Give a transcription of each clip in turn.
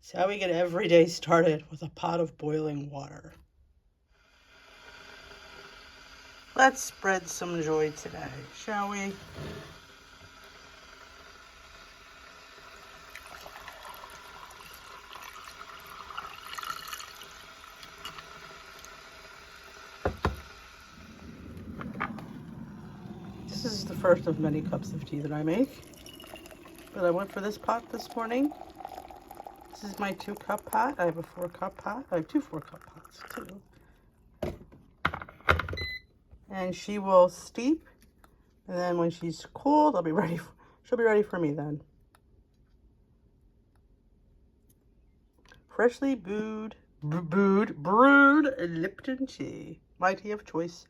It's how we get every day started with a pot of boiling water. Let's spread some joy today, shall we? This is the first of many cups of tea that I make. But I went for this pot this morning. This is my 2-cup pot. I have a 4-cup pot. I have 2 4-cup pots too. And she will steep, and then when she's cooled, she'll be ready for me then. Freshly brewed Lipton tea. My tea of choice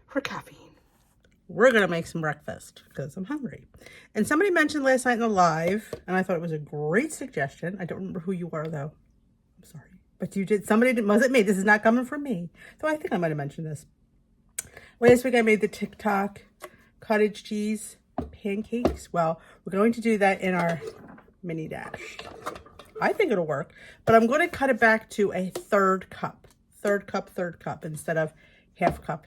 for caffeine. We're going to make some breakfast because I'm hungry. And somebody mentioned last night in the live, and I thought it was a great suggestion. I don't remember who you are, though. I'm sorry. But you did. Somebody did. Wasn't me. This is not coming from me. Though I think I might have mentioned this. Last week I made the TikTok cottage cheese pancakes. Well, we're going to do that in our mini dash. I think it'll work. But I'm going to cut it back to a 3rd cup. 3rd cup instead of half cup.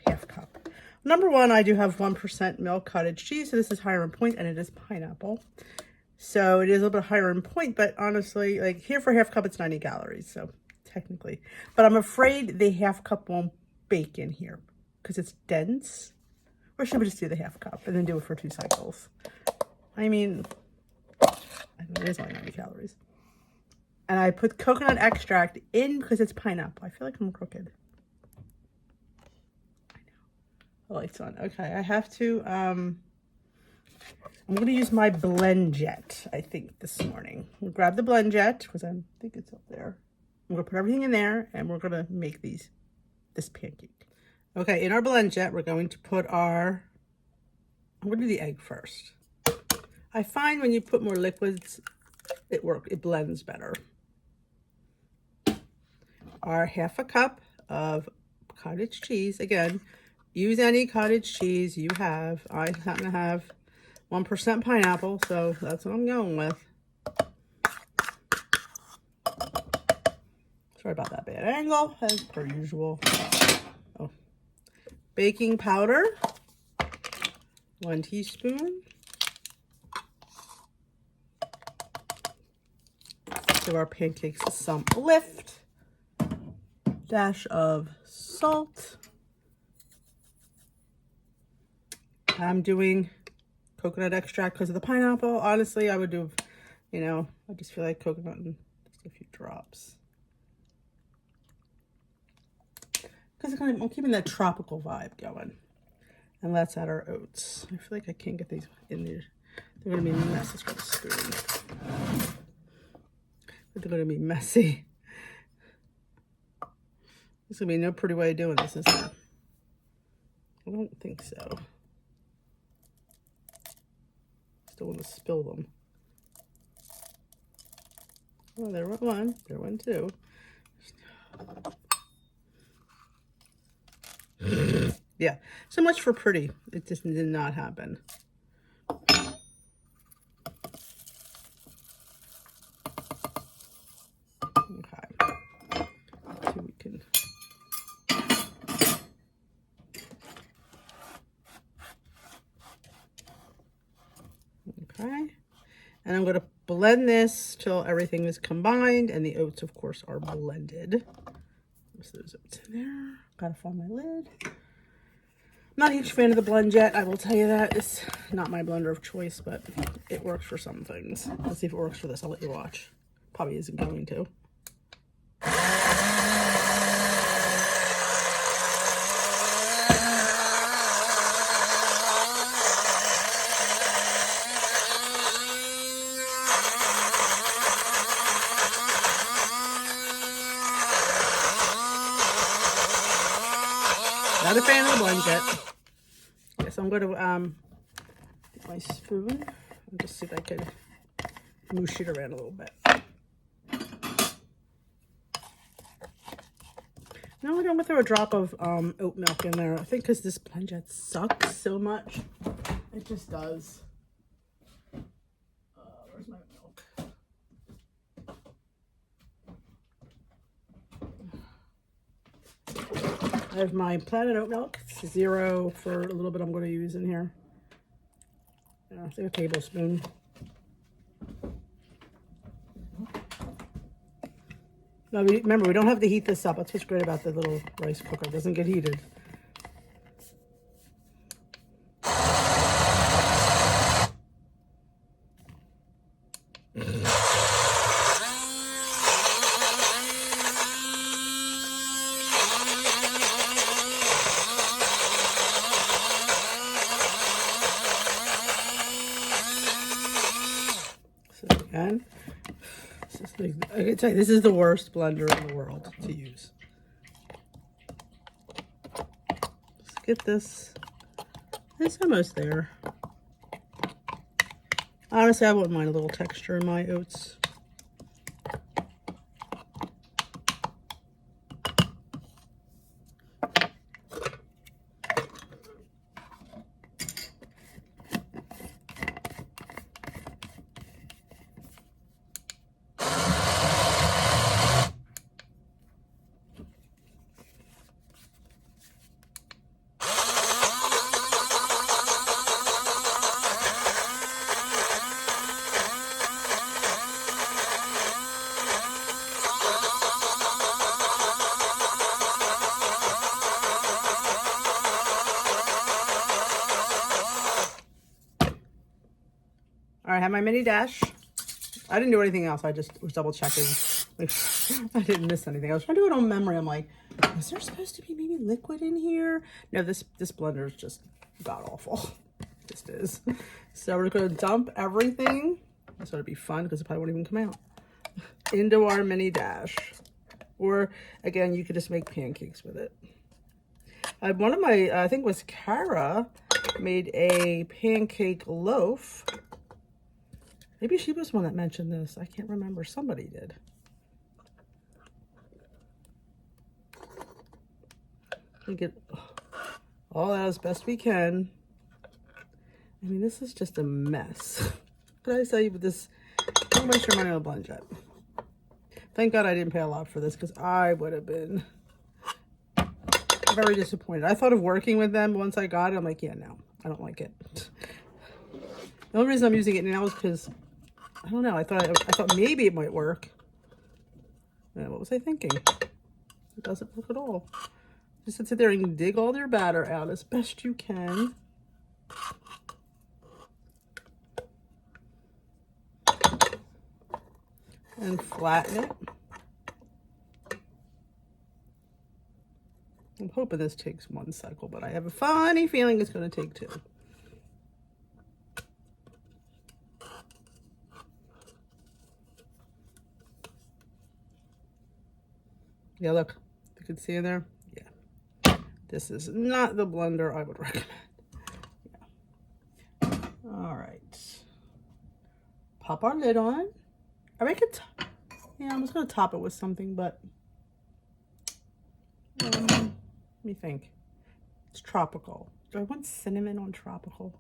Number one, I do have 1% milk cottage cheese, so this is higher in point, and it is pineapple. So it is a little bit higher in point, but honestly, like here for half cup, it's 90 calories, so technically. But I'm afraid the half cup won't bake in here because it's dense. Or should we just do the half cup and then do it for 2 cycles? I mean, it is only 90 calories. And I put coconut extract in because it's pineapple. I feel like I'm crooked. Lights on. Okay, I have to, I'm going to use my blend jet, I think, this morning. We'll grab the blend jet, because I think it's up there. I'm going to put everything in there, and we're going to make this pancake. Okay, in our blend jet, we're going to put I'm going to do the egg first. I find when you put more liquids, it blends better. Our half a cup of cottage cheese, again, use any cottage cheese you have. I happen to have 1% pineapple, so that's what I'm going with. Sorry about that bad angle, as per usual. Oh. Baking powder, 1 teaspoon. Give our pancakes some lift. Dash of salt. I'm doing coconut extract because of the pineapple. Honestly, I would do, I just feel like coconut and just a few drops. Because I'm keeping that tropical vibe going. And let's add our oats. I feel like I can't get these in there. They're going to be a mess. Let's grab a spoon. But they're going to be messy. There's going to be no pretty way of doing this, is there? I don't think so. Still want to spill them. Oh, there went one. There went 2. Yeah, so much for pretty. It just did not happen. Okay. So we can. Okay. And I'm going to blend this till everything is combined, and the oats, of course, are blended. There's those oats in there. Gotta find my lid. I'm not a huge fan of the blend jet, I will tell you that. It's not my blender of choice, but it works for some things. Let's see if it works for this. I'll let you watch. Probably isn't going to. Not a fan of the blend jet. Yes, I'm going to get my spoon and just see if I could moosh it around a little bit. Now I'm going to throw a drop of oat milk in there. I think because this blend jet sucks so much. It just does. Where's my milk? I have my Planet Oat milk. It's 0 for a little bit I'm going to use in here. Yeah, it's like a tablespoon. Now, remember, we don't have to heat this up. That's what's great about the little rice cooker. It doesn't get heated. So again, I can tell you, this is the worst blender in the world to use. Let's get this. It's almost there. Honestly, I wouldn't mind a little texture in my oats. All right, I have my mini dash. I didn't do anything else. I just was double checking. I didn't miss anything. I was trying to do it on memory. I'm like, is there supposed to be maybe liquid in here? No, this blender is just god awful. It just is. So we're going to dump everything. This ought to be fun because it probably won't even come out. Into our mini dash. Or again, you could just make pancakes with it. One of my, I think it was Cara, made a pancake loaf. Maybe she was the one that mentioned this. I can't remember. Somebody did. We get all out as best we can. I mean, this is just a mess. But I tell you, with this, don't waste your money on a blend jet. Thank God I didn't pay a lot for this because I would have been very disappointed. I thought of working with them once I got it. I'm like, yeah, no, I don't like it. The only reason I'm using it now is because I don't know. I thought maybe it might work. What was I thinking? It doesn't work at all. Just sit there and dig all your batter out as best you can. And flatten it. I'm hoping this takes 1 cycle, but I have a funny feeling it's going to take 2. Yeah, look, you can see in there. Yeah, this is not the blender I would recommend. Yeah. All right, pop our lid on. I make it. Yeah, I was gonna top it with something, but let me think. It's tropical. Do I want cinnamon on tropical?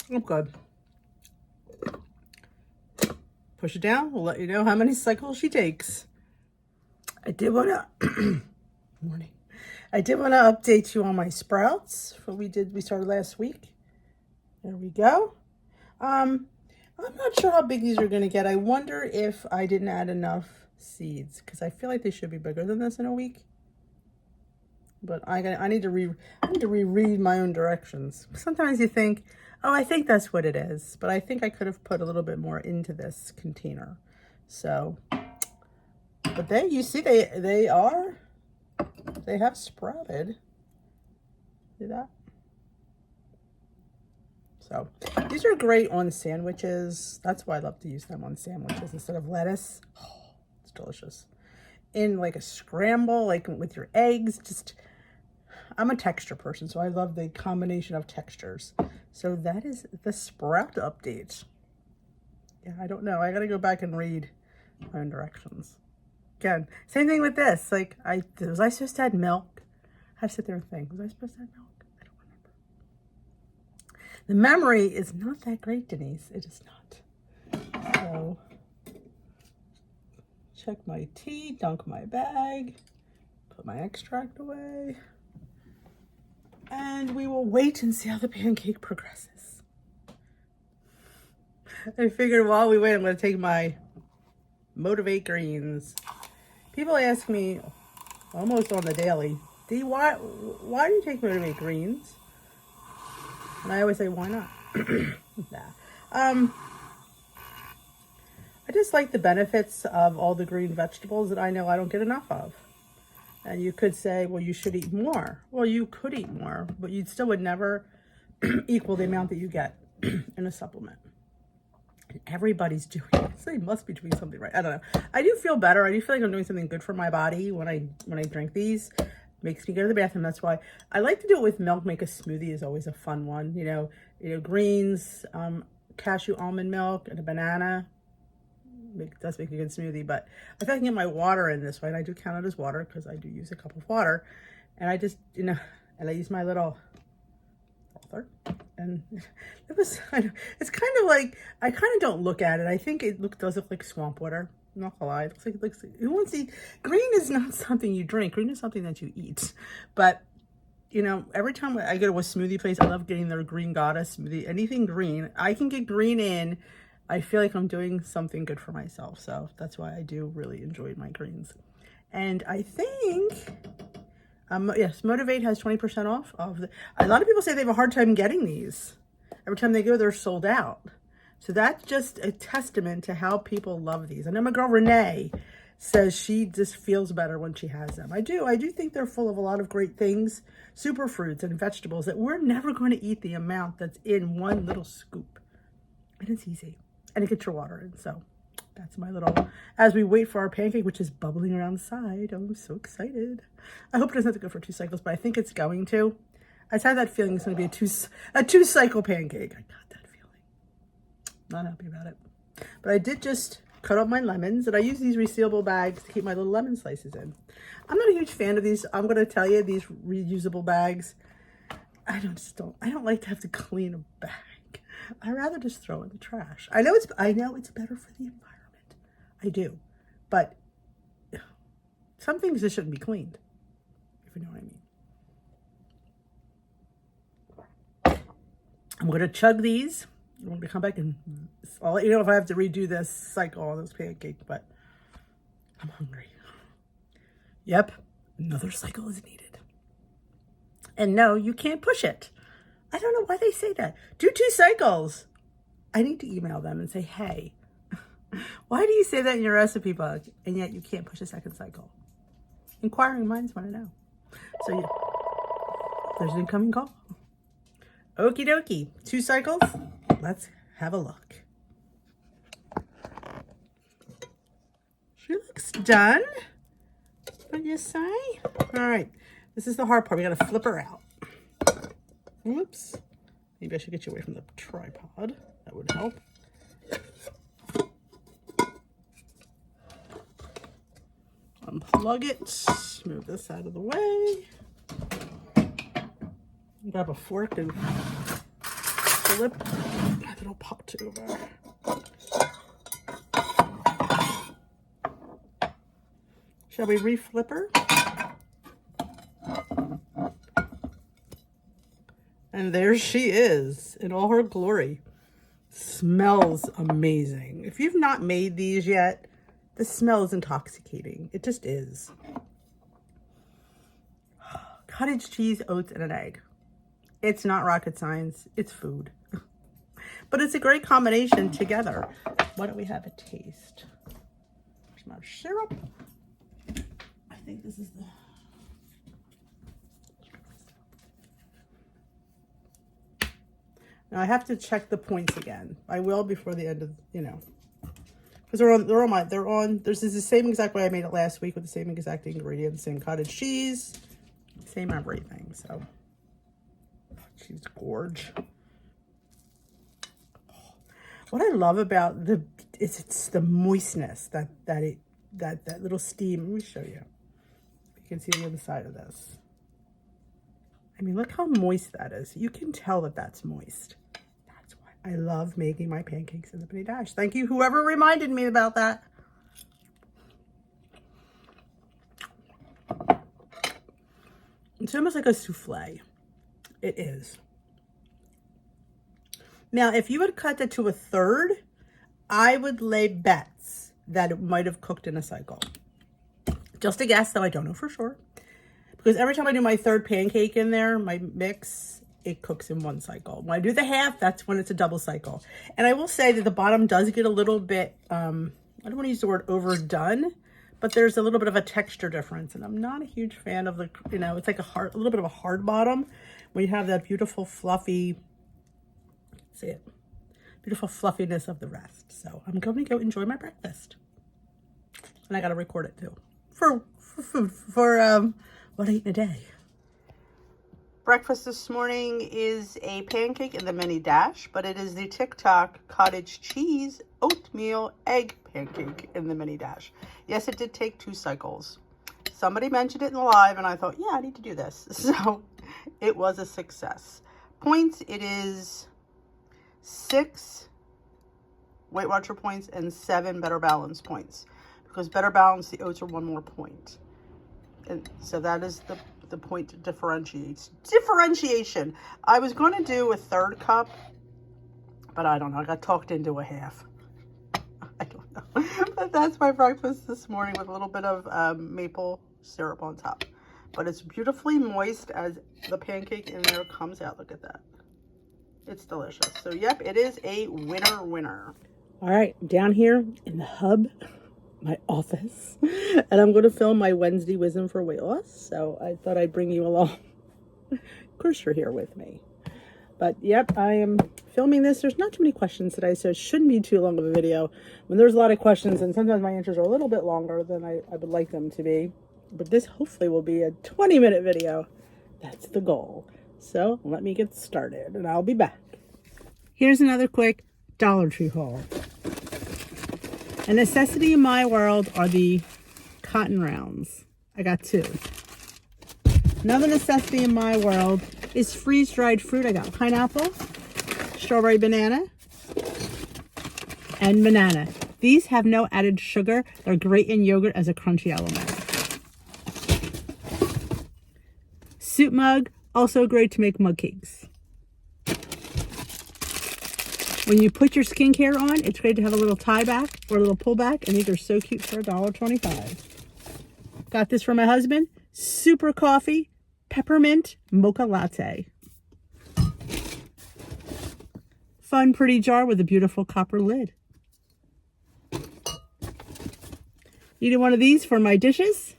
I'm good. Push it down. We'll let you know how many cycles she takes. I did want to morning. I did want to update you on my sprouts. What we started last week. There we go. I'm not sure how big these are going to get. I wonder if I didn't add enough seeds because I feel like they should be bigger than this in a week. But I need to reread my own directions. Sometimes you think, oh, I think that's what it is, but I think I could have put a little bit more into this container. So. But you see, they have sprouted. See that? So these are great on sandwiches. That's why I love to use them on sandwiches instead of lettuce. Oh, it's delicious. In like a scramble, like with your eggs. I'm a texture person, so I love the combination of textures. So that is the sprout update. Yeah, I don't know. I gotta go back and read my own directions. Again, same thing with this. Like, was I supposed to add milk? I have to sit there and think, was I supposed to add milk? I don't remember. The memory is not that great, Denise. It is not. So, check my tea, dunk my bag, Put my extract away. And we will wait and see how the pancake progresses. I figured while we wait, I'm going to take my Motivate greens. People ask me almost on the daily, Dee, why do you take Motivate greens? And I always say, why not? Nah. I just like the benefits of all the green vegetables that I know I don't get enough of. And you could say, well, you should eat more. Well, you could eat more, but you still would never equal the amount that you get in a supplement. And everybody's doing it. So they must be doing something right. I don't know. I do feel better. I do feel like I'm doing something good for my body when I drink these. Makes me go to the bathroom. That's why I like to do it with milk. Make a smoothie is always a fun one. You know, greens, cashew almond milk, and a banana. It does make a good smoothie, but I feel I can get my water in this way, and I do count it as water because I do use a cup of water. And I just, you know, and I use my little frother, and it's kind of like, I kind of don't look at it. I think it does look like swamp water. I'm not gonna lie. It looks like who wants to eat? Green is not something you drink. Green is something that you eat. But you know, every time I go to a smoothie place, I love getting their green goddess smoothie. Anything green, I can get green in. I feel like I'm doing something good for myself. So that's why I do really enjoy my greens. And I think, yes, Motivate has 20% off of the, a lot of people say they have a hard time getting these. Every time they go, they're sold out. So that's just a testament to how people love these. I know my girl Renee says she just feels better when she has them. I do think they're full of a lot of great things, superfruits and vegetables that we're never going to eat the amount that's in one little scoop. And it's easy. And it gets your water in. So that's my little, as we wait for our pancake, which is bubbling around the side. I'm so excited. I hope it doesn't have to go for 2 cycles, but I think it's going to. I just had that feeling it's going to be a two cycle pancake. I got that feeling. Not happy about it. But I did just cut up my lemons, and I use these resealable bags to keep my little lemon slices in. I'm not a huge fan of these. I'm going to tell you, these reusable bags, I don't like to have to clean a bag. I rather just throw it in the trash. I know it's better for the environment. I do. But some things just shouldn't be cleaned, if you know what I mean. I'm going to chug these. I'm going to come back and I'll let you know if I have to redo this cycle on this pancake, but I'm hungry. Yep, another cycle is needed. And no, you can't push it. I don't know why they say that. Do 2 cycles. I need to email them and say, hey, why do you say that in your recipe book and yet you can't push a 2nd cycle? Inquiring minds want to know. So yeah, there's an incoming call. Okie dokie. 2 cycles. Let's have a look. She looks done. What you say? All right. This is the hard part. We got to flip her out. Whoops. Maybe I should get you away from the tripod. That would help. Unplug it. Move this out of the way. Grab a fork and flip my little pot over. Shall we reflip her? And there she is in all her glory. Smells amazing. If you've not made these yet, the smell is intoxicating. It just is. Cottage cheese, oats, and an egg. It's not rocket science. It's food. But it's a great combination together. Why don't we have a taste? There's my syrup. I think this is the... Now I have to check the points again. I will before the end of, because this is the same exact way I made it last week with the same exact ingredients, same cottage cheese, same everything. So she's gorge. What I love about it's the moistness that little steam. Let me show you. You can see the other side of this. I mean, look how moist that is. You can tell that that's moist. That's why I love making my pancakes in the mini dash. Thank you, whoever reminded me about that. It's almost like a souffle. It is. Now, if you would cut it to a third, I would lay bets that it might have cooked in a cycle. Just a guess, though I don't know for sure. Because every time I do my third pancake in there, my mix, it cooks in one cycle. When I do the half, that's when it's a double cycle. And I will say that the bottom does get a little bit, I don't want to use the word overdone, but there's a little bit of a texture difference. And I'm not a huge fan of the, you know, it's like a little bit of a hard bottom when you have that beautiful fluffy, see it, beautiful fluffiness of the rest. So I'm going to go enjoy my breakfast. And I got to record it too. For what I eat in a day. Breakfast this morning is a pancake in the mini dash, but it is the TikTok cottage cheese oatmeal egg pancake in the mini dash. Yes, it did take 2 cycles. Somebody mentioned it in the live and I thought, yeah, I need to do this. So it was a success. Points, it is 6 Weight Watcher points and 7 Better Balance points. Because Better Balance, the oats are 1 more point. And so that is the point differentiation. I was going to do a 3rd cup, but I don't know. I got talked into a half. I don't know. But that's my breakfast this morning with a little bit of maple syrup on top. But it's beautifully moist as the pancake in there comes out. Look at that. It's delicious. So, yep, it is a winner. All right, down here in the hub, my office, and I'm going to film my Wednesday Wisdom for Weight Loss, so I thought I'd bring you along. Of course you're here with me. But yep, I am filming this. There's not too many questions today, so it shouldn't be too long of a video. When there's a lot of questions, and sometimes my answers are a little bit longer than I would like them to be. But this hopefully will be a 20-minute video. That's the goal. So let me get started, and I'll be back. Here's another quick Dollar Tree haul. A necessity in my world are the cotton rounds. I got 2. Another necessity in my world is freeze-dried fruit. I got pineapple, strawberry banana, and banana. These have no added sugar. They're great in yogurt as a crunchy element. Soup mug, also great to make mug cakes. When you put your skincare on, it's great to have a little tie back or a little pull back, and these are so cute for $1.25. Got this for my husband. Super coffee, peppermint mocha latte. Fun, pretty jar with a beautiful copper lid. Needed one of these for my dishes.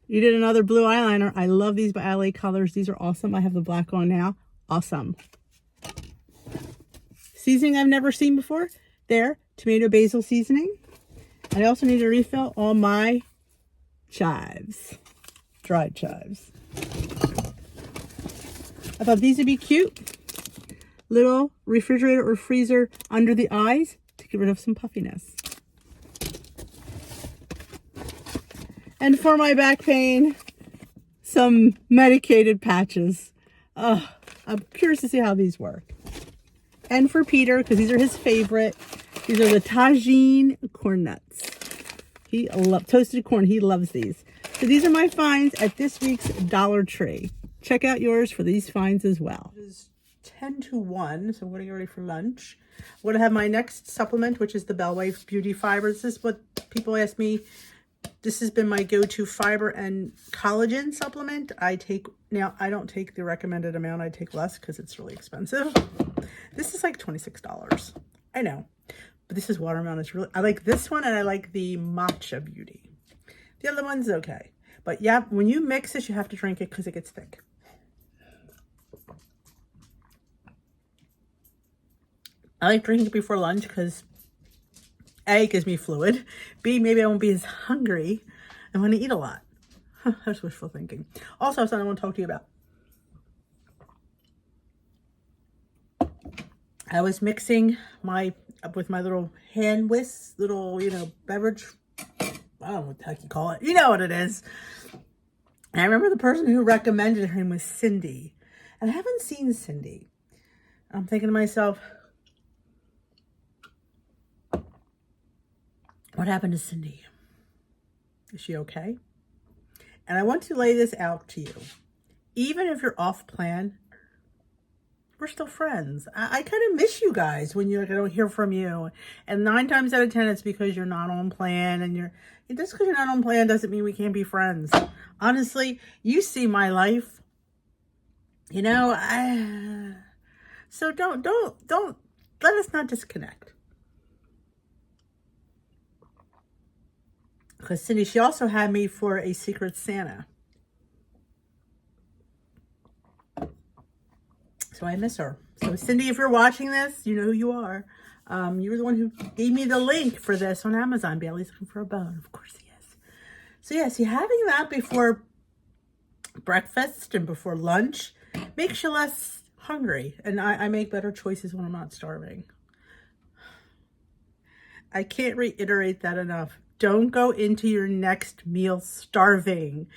Needed another blue eyeliner. I love these by LA Colors. These are awesome. I have the black on now. Awesome. Seasoning I've never seen before. There, tomato basil seasoning. I also need to refill all my chives. Dried chives. I thought these would be cute. Little refrigerator or freezer under the eyes to get rid of some puffiness. And for my back pain, some medicated patches. I'm curious to see how these work. And for Peter, because these are his favorite, these are the Tajine corn nuts. He loves toasted corn. He loves these. So these are my finds at this week's Dollar Tree. Check out yours for these finds as well. It is 10 to 1, so I'm going to get ready for lunch. I'm going to have my next supplement, which is the Bellway Beauty Fiber. This is what people ask me. This has been my go-to fiber and collagen supplement. Now I don't take the recommended amount. I take less because it's really expensive. This is like $26. I know, but this is watermelon. I like this one, and I like the Matcha Beauty. The other one's okay, but yeah, when you mix this, you have to drink it because it gets thick. I like drinking it before lunch because A, it gives me fluid. B, maybe I won't be as hungry and want to eat a lot. That's wishful thinking. Also, something I want to talk to you about. I was mixing with my little hand whisk, little, beverage. I don't know what the heck you call it. You know what it is. And I remember the person who recommended him was Cindy. And I haven't seen Cindy. I'm thinking to myself, what happened to Cindy? Is she okay? And I want to lay this out to you. Even if you're off plan, we're still friends. I kind of miss you guys when I don't hear from you. And 9 times out of 10, it's because you're not on plan. And just because you're not on plan doesn't mean we can't be friends. Honestly, you see my life. You know, so don't let us not disconnect. Because Cindy, she also had me for a Secret Santa. So I miss her. So Cindy, if you're watching this, you know who you are. You were the one who gave me the link for this on Amazon. Bailey's looking for a bone. Of course he is. So yes, having that before breakfast and before lunch makes you less hungry. And I make better choices when I'm not starving. I can't reiterate that enough. Don't go into your next meal starving.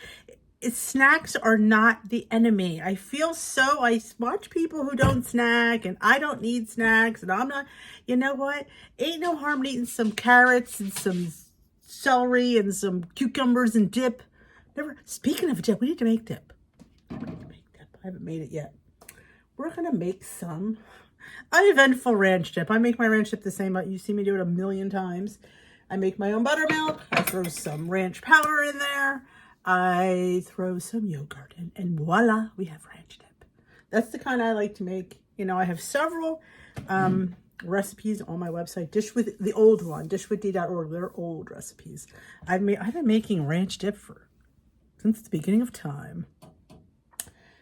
Snacks are not the enemy. I watch people who don't snack, and I don't need snacks, and I'm not, you know what? Ain't no harm in eating some carrots and some celery and some cucumbers and dip. Speaking of dip, we need to make dip. I haven't made it yet. We're going to make some uneventful ranch dip. I make my ranch dip the same, but you see me do it a million times. I make my own buttermilk. I throw some ranch powder in there. I throw some yogurt in, and voila, we have ranch dip. That's the kind I like to make. You know, I have several recipes on my website. The old one, dishwithd.org. They're old recipes. I've been making ranch dip since the beginning of time.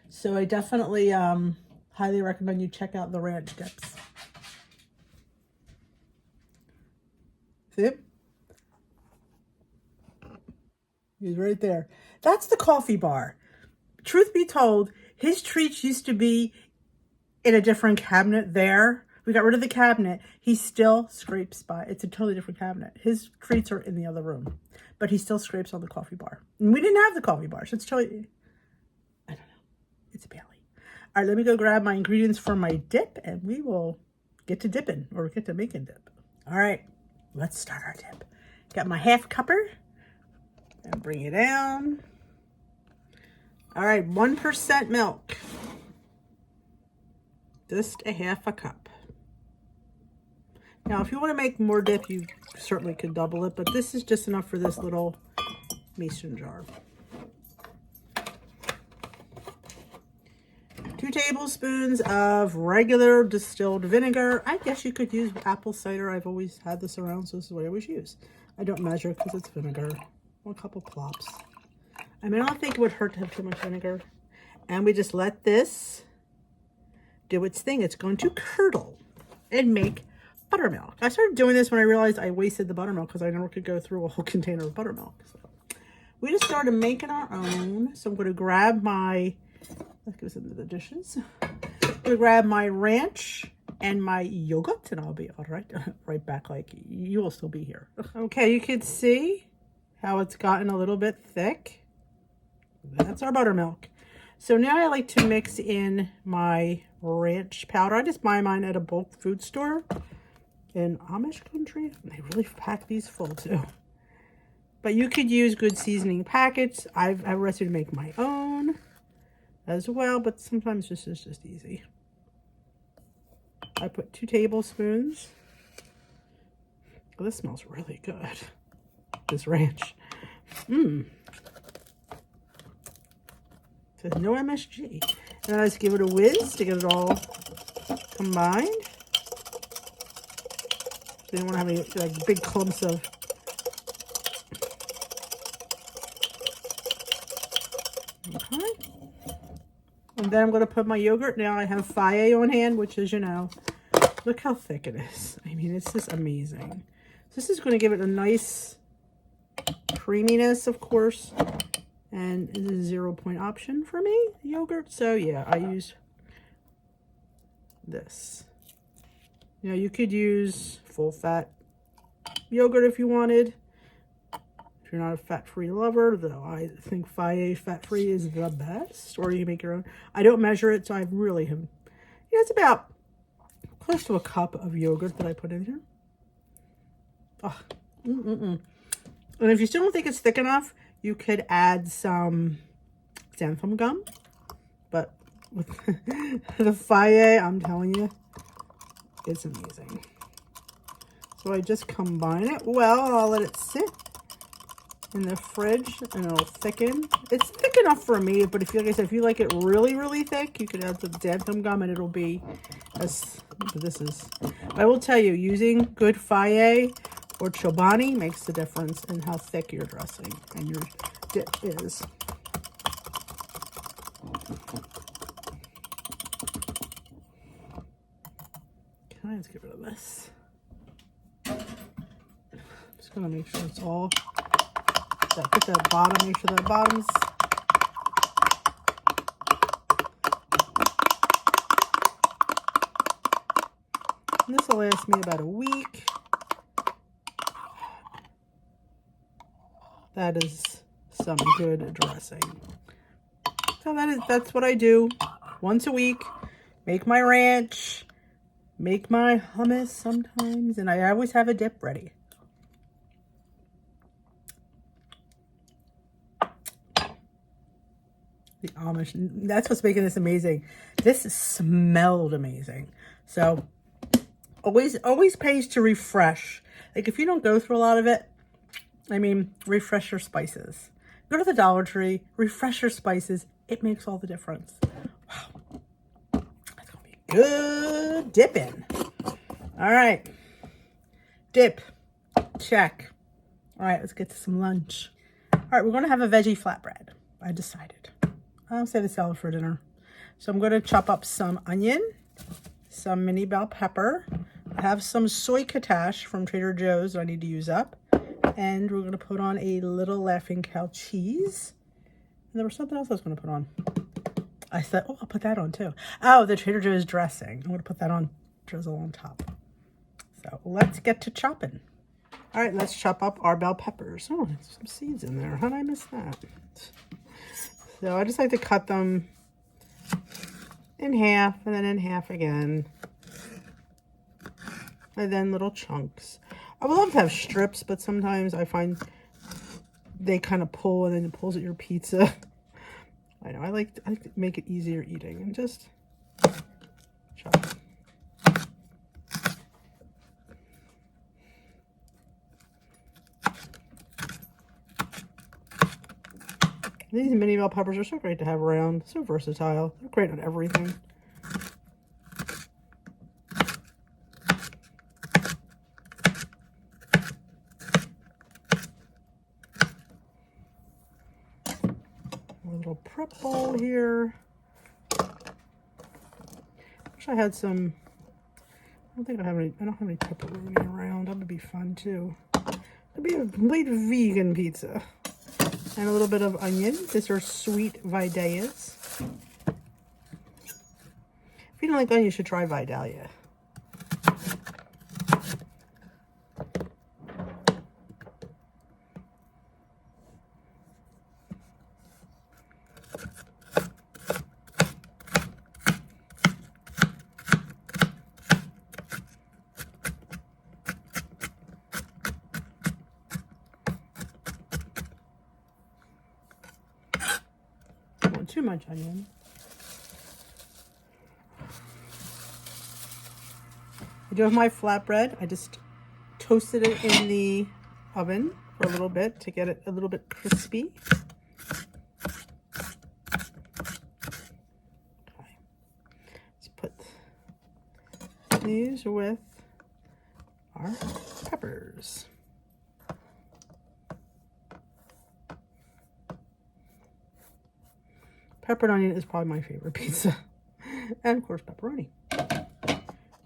So I definitely highly recommend you check out the ranch dips. See? He's right there. That's the coffee bar. Truth be told, his treats used to be in a different cabinet there. We got rid of the cabinet. He still scrapes by. It's a totally different cabinet. His treats are in the other room, but he still scrapes on the coffee bar. And we didn't have the coffee bar, so it's totally, I don't know. It's Bailey. All right, let me go grab my ingredients for my dip, and we will get to dipping, or get to making dip. All right, let's start our dip. Got my half cupper. And bring it down. All right, 1% milk. Just a half a cup. Now, if you want to make more dip, you certainly could double it, but this is just enough for this little mason jar. 2 tablespoons of regular distilled vinegar. I guess you could use apple cider. I've always had this around, so this is what I always use. I don't measure because it's vinegar. 1 couple plops. I mean, I don't think it would hurt to have too much vinegar. And we just let this do its thing. It's going to curdle and make buttermilk. I started doing this when I realized I wasted the buttermilk because I never could go through a whole container of buttermilk. So we just started making our own. So I'm going to grab that goes into the dishes. I'm going to grab my ranch and my yogurt, and I'll be all right. Right back, like you will still be here. Okay, you can see how it's gotten a little bit thick. That's our buttermilk. So now I like to mix in my ranch powder. I just buy mine at a bulk food store in Amish country. They really pack these full too. But you could use good seasoning packets. I've a recipe to make my own as well, but sometimes this is just easy. I put 2 tablespoons. Oh, this smells really good. This ranch. Says no MSG. And I just give it a whiz to get it all combined. So you don't want to have any like big clumps of. Okay. And then I'm going to put my yogurt. Now I have Faye on hand, which is, you know, look how thick it is. I mean, it's just amazing. This is going to give it a nice creaminess, of course, and it's a 0 point option for me, yogurt. So yeah, I use this. You know, you could use full fat yogurt if you wanted. If you're not a fat-free lover, though I think Faye fat-free is the best, or you can make your own. I don't measure it, so I really have, you know, it's about close to a cup of yogurt that I put in here. Oh, And if you still don't think it's thick enough, You could add some xanthan gum, but with the Fage, I'm telling you, it's amazing. So I just combine it well. I'll let it sit in the fridge and it'll thicken. It's thick enough for me, but if you, like I said, if you like it really, really thick, you can add some xanthan gum and it'll be as, this is, I will tell you, using good Fage or Chobani makes the difference in how thick your dressing and your dip is. Okay, let's get rid of this. Just gonna make sure it's all, put that bottom, make sure that bottom's and this will last me about a week. That is some good dressing. So that's what I do once a week. Make my ranch, make my hummus sometimes, and I always have a dip ready. The Amish, that's what's making this amazing. This smelled amazing. So always pays to refresh. Like if you don't go through a lot of it, I mean, refresh your spices. Go to the Dollar Tree, refresh your spices. It makes all the difference. Wow. That's gonna be good dipping. All right. Dip. Check. All right, let's get to some lunch. All right, we're gonna have a veggie flatbread. I decided. I'll save the salad for dinner. So I'm gonna chop up some onion, some mini bell pepper. I have some soy cottage from Trader Joe's that I need to use up. And we're going to put on a little Laughing Cow cheese. And there was something else I was going to put on. I said, oh, I'll put that on too. Oh, the Trader Joe's dressing. I'm going to put that on, drizzle on top. So let's get to chopping. All right, let's chop up our bell peppers. Oh, there's some seeds in there. How did I miss that? So I just like to cut them in half and then in half again. And then little chunks. I would love to have strips, but sometimes I find they kind of pull and then it pulls at your pizza. I know, I like to make it easier eating and just chop. These mini bell peppers are so great to have around, so versatile. They're great on everything. Little prep bowl here. Wish I had some. I don't think I have any. I don't have any pepperoni around. That would be fun too. It'd be a complete vegan pizza. And a little bit of onion. These are sweet Vidalias. If you don't like onion, you should try Vidalia. Too much onion. I do have my flatbread. I just toasted it in the oven for a little bit to get it a little bit crispy. Okay. Let's put these with our peppers. Pepper and onion is probably my favorite pizza. And of course, pepperoni. All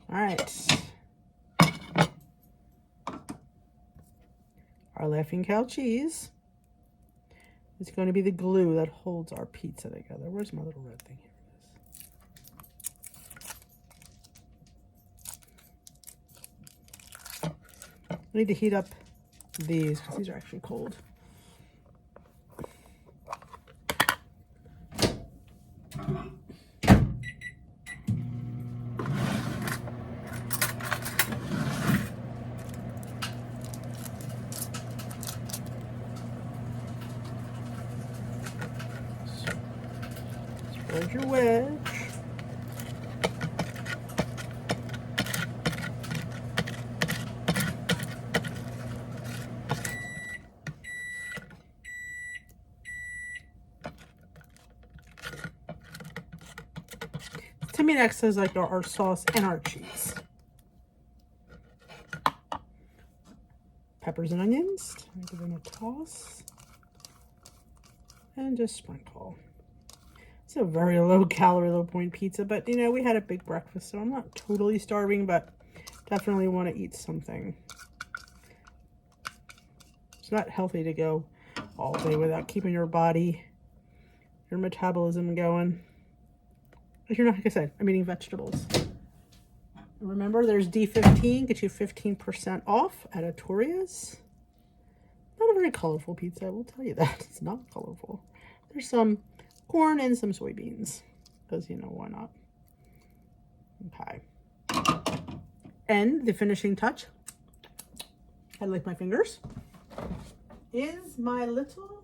right. Our Laughing Cow cheese is going to be the glue that holds our pizza together. Where's my little red thing? Here it is. I need to heat up these because these are actually cold. There's your wedge. To me, next is like our sauce and our cheese. Peppers and onions. Give them a toss. And just sprinkle. It's a very low calorie, low point pizza, but you know, we had a big breakfast, so I'm not totally starving, but definitely want to eat something. It's not healthy to go all day without keeping your body, your metabolism going. But you're not, like I said, I'm eating vegetables. Remember, there's D15, get you 15% off at Attribution. Not a very colorful pizza, I will tell you that. It's not colorful. There's some corn and some soybeans, because you know, why not? Okay. And the finishing touch, I lick my fingers, is my little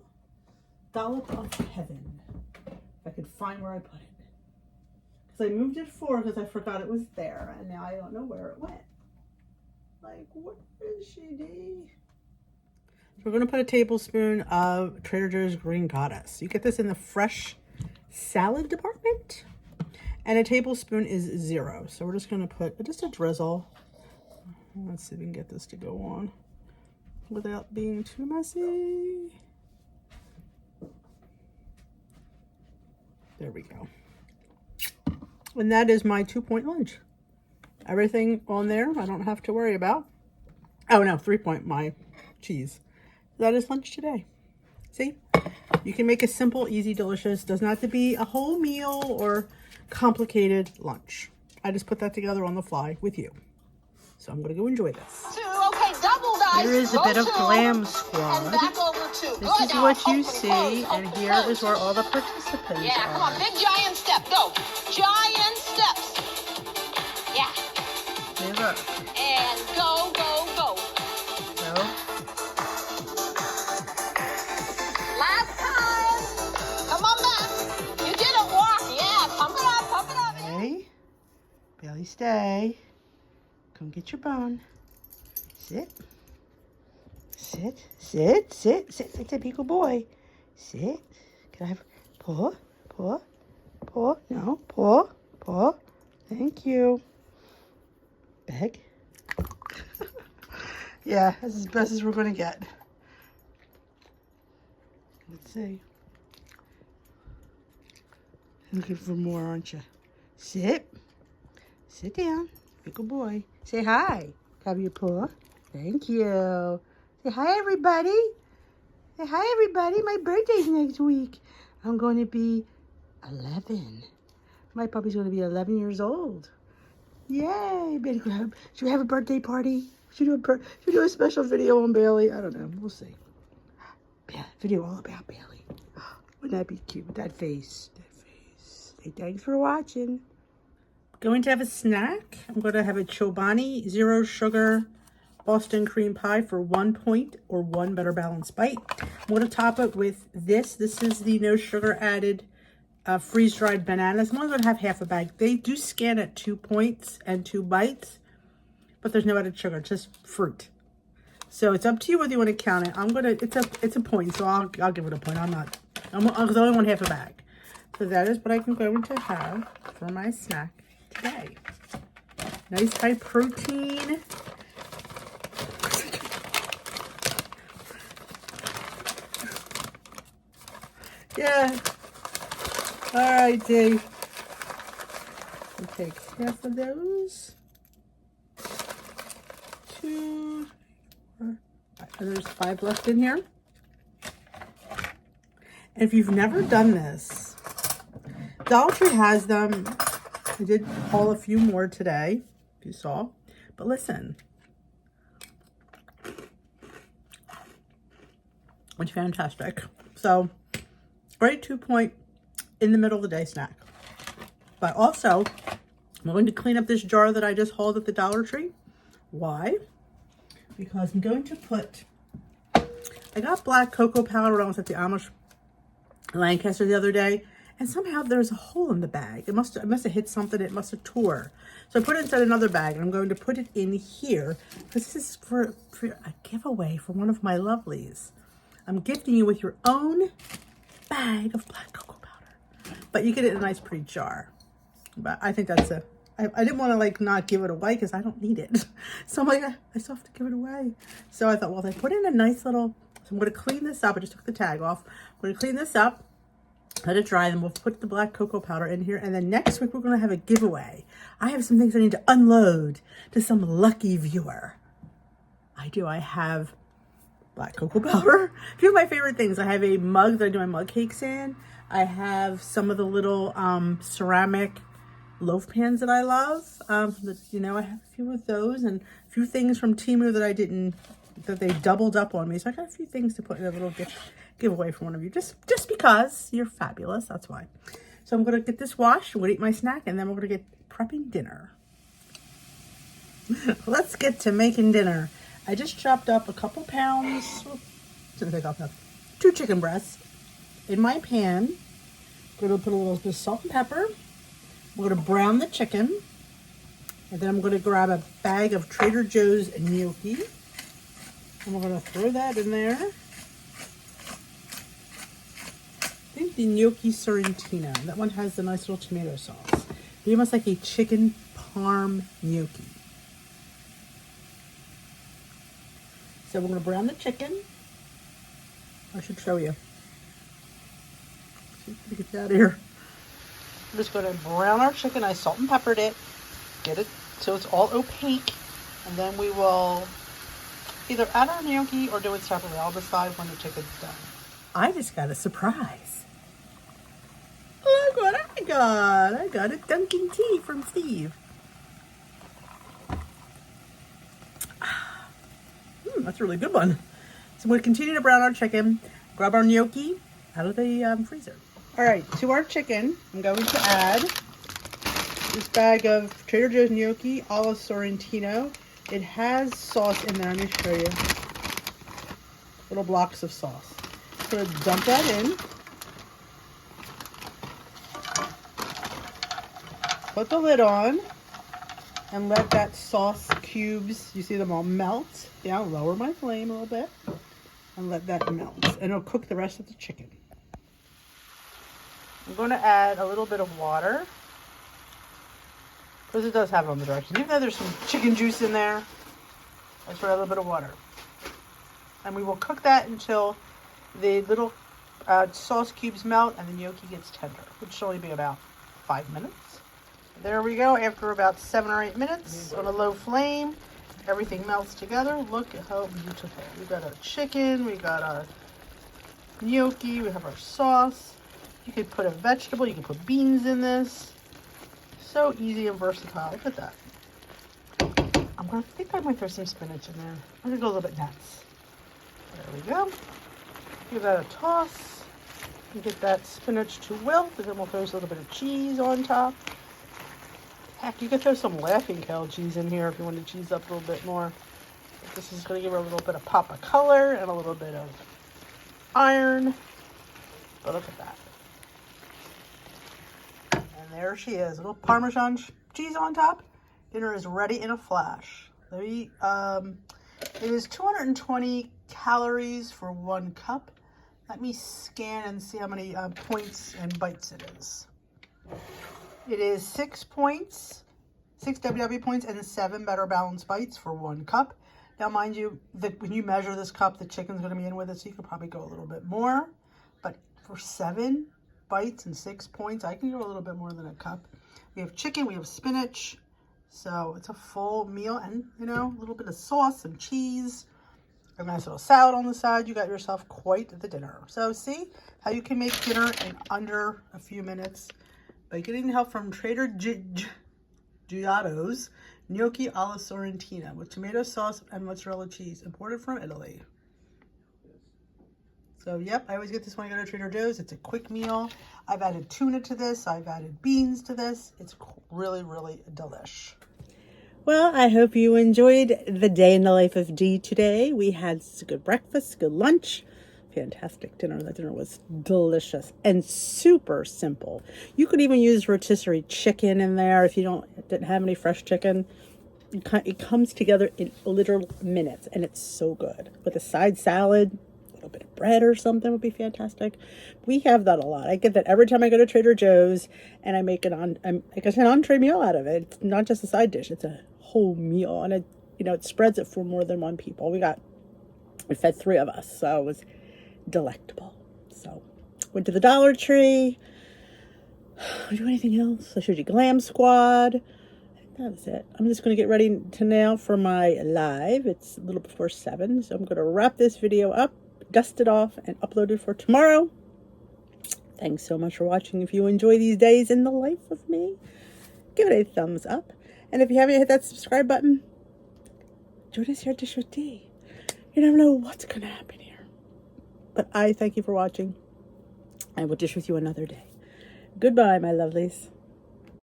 dollop of heaven. If I could find where I put it. Because I moved it forward because I forgot it was there, and now I don't know where it went. Like, where is she, Dee? So we're going to put a tablespoon of Trader Joe's green goddess. You get this in the fresh salad department. And a tablespoon is 0. So we're just going to put just a drizzle. Let's see if we can get this to go on without being too messy. There we go. And that is my 2-point lunch. Everything on there I don't have to worry about. Oh no, 3-point my cheese. That is lunch today. See? You can make a simple, easy, delicious. Doesn't have to be a whole meal or complicated lunch. I just put that together on the fly with you. So I'm going to go enjoy this. Okay, double dice. Here is a bit of Glam Squad. This is what you see, and here is where all the participants are. Yeah, come on, big giant step. Go. Giant steps. Yeah. There you go. And go, go, go. Go. Last time. Come on back. You didn't walk. Yeah, pump it up, pump it up. Stay. Bailey, stay. Come get your bone. Sit. Sit. Sit. Sit. Sit like a big boy. Sit. Can I have paw? Paw? Paw? No. Paw? Paw? Thank you. Beg. Yeah, that's as best as we're going to get. Let's see. Looking for more, aren't you? Sit. Sit down. Big boy. Say hi. Have your paw. Thank you. Say hi, everybody. Say hi, everybody. My birthday's next week. I'm going to be 11. My puppy's going to be 11 years old. Yay. Should we have a birthday party? Should we do a special video on Bailey? I don't know. We'll see. Yeah, video all about Bailey. Wouldn't that be cute with that face? That face. Say thanks for watching. Going to have a snack. I'm going to have a Chobani 0 sugar Boston cream pie for 1 point or 1 better balanced bite. I'm going to top it with this. This is the no sugar added freeze-dried bananas. I'm only going to have half a bag. They do scan at 2 points and 2 bites, but there's no added sugar. It's just fruit. So it's up to you whether you want to count it. I'm going to, it's a point, so I'll give it a point. Because I only want half a bag. So that is what I'm going to have for my snack today. Nice high protein. Yeah. All right, Dave. We'll take half of those. 2, 4, 5. There's 5 left in here. And if you've never done this, Dollar Tree has them. I did haul a few more today, if you saw. But listen. It's fantastic. So, great 2 point in the middle of the day snack. But also, I'm going to clean up this jar that I just hauled at the Dollar Tree. Why? Because I'm going to put, I got black cocoa powder when I was at the Amish Lancaster the other day, and somehow there's a hole in the bag. It must have hit something. It must have tore. So I put it inside another bag, and I'm going to put it in here because this is for a giveaway from one of my lovelies. I'm gifting you with your own bag of black cocoa powder, but you get it in a nice pretty jar. But I think that's I didn't want to like not give it away because I don't need it. So I'm like, I still have to give it away. So I thought, well, if I put in a nice little, so I'm going to clean this up. I just took the tag off. I'm going to clean this up, let it dry, then we'll put the black cocoa powder in here. And then next week, we're going to have a giveaway. I have some things I need to unload to some lucky viewer. I do. I have black cocoa powder. A few of my favorite things. I have a mug that I do my mug cakes in. I have some of the little ceramic loaf pans that I love. You know, I have a few of those and a few things from Temu that they doubled up on me. So I got a few things to put in a little giveaway for one of you. Just because you're fabulous. That's why. So I'm going to get this washed. I'm going to eat my snack, and then we're going to get prepping dinner. Let's get to making dinner. I just chopped up a couple pounds. Didn't take off enough. 2 chicken breasts in my pan. I'm going to put a little bit of salt and pepper. I'm going to brown the chicken. And then I'm going to grab a bag of Trader Joe's gnocchi. And we're going to throw that in there. I think the gnocchi sorrentino. That one has the nice little tomato sauce. Be almost like a chicken parm gnocchi. So we're going to brown the chicken. I should show you. See if we can get that out of here. I'm just going to brown our chicken. I salt and peppered it. Get it so it's all opaque. And then we will either add our gnocchi or do it separately. I'll decide when the chicken's done. I just got a surprise. Look what I got. I got a Dunkin' tea from Steve. That's a really good one. So we're going to continue to brown our chicken. Grab our gnocchi out of the freezer. All right, to our chicken, I'm going to add this bag of Trader Joe's gnocchi alla sorrentino. It has sauce in there. Let me show you. Little blocks of sauce. I'm going to dump that in. Put the lid on and let that sauce cubes, you see them all melt. Yeah, I'll lower my flame a little bit and let that melt. And it'll cook the rest of the chicken. I'm going to add a little bit of water because it does have it on the directions. Even though there's some chicken juice in there, I just put a little bit of water. And we will cook that until the little sauce cubes melt and the gnocchi gets tender, which should only be about 5 minutes. There we go. After about 7 or 8 minutes on a low flame, everything melts together. Look at how beautiful. We got our chicken, we got our gnocchi, we have our sauce. You could put a vegetable, you could put beans in this. So easy and versatile. Look at that. I think I might throw some spinach in there. I'm gonna go a little bit nuts. There we go. Give that a toss. And get that spinach to wilt, and then we'll throw a little bit of cheese on top. Heck, you could throw some Laughing Cow cheese in here if you want to cheese up a little bit more. This is going to give her a little bit of pop of color and a little bit of iron. But look at that. And there she is. A little Parmesan cheese on top. Dinner is ready in a flash. It is 220 calories for 1 cup. Let me scan and see how many points and bites it is. It is 6 points, 6 WW points, and 7 better balanced bites for 1 cup. Now, mind you, that when you measure this cup, the chicken's going to be in with it, so you could probably go a little bit more. But for 7 bites and 6 points, I can go a little bit more than a cup. We have chicken, we have spinach, so it's a full meal, and you know, a little bit of sauce and cheese, a nice little salad on the side. You got yourself quite the dinner. So see how you can make dinner in under a few minutes by getting help from Trader Giotto's gnocchi alla sorrentino with tomato sauce and mozzarella cheese, imported from Italy. So, yep, I always get this when I go to Trader Joe's. It's a quick meal. I've added tuna to this. I've added beans to this. It's really, really delish. Well, I hope you enjoyed the day in the life of Dee today. We had a good breakfast, good lunch, fantastic dinner. That dinner was delicious and super simple. You could even use rotisserie chicken in there if you didn't have any fresh chicken. It comes together in literal minutes, and it's so good. With a side salad, a little bit of bread or something would be fantastic. We have that a lot. I get that every time I go to Trader Joe's, and I make an entree meal out of it. It's not just a side dish; it's a whole meal, and it spreads it for more than one people. We fed 3 of us, so it was delectable. So went to the Dollar Tree. I do anything else? I showed you Glam Squad. That was it. I'm just going to get ready to now for my live. It's a little before 7, so I'm going to wrap this video up, dust it off, and upload it for tomorrow. Thanks so much for watching. If you enjoy these days in the life of me, give it a thumbs up. And if you haven't hit that subscribe button, join us here at Dish with D. You never know what's going to happen here. But I thank you for watching. I will dish with you another day. Goodbye, my lovelies.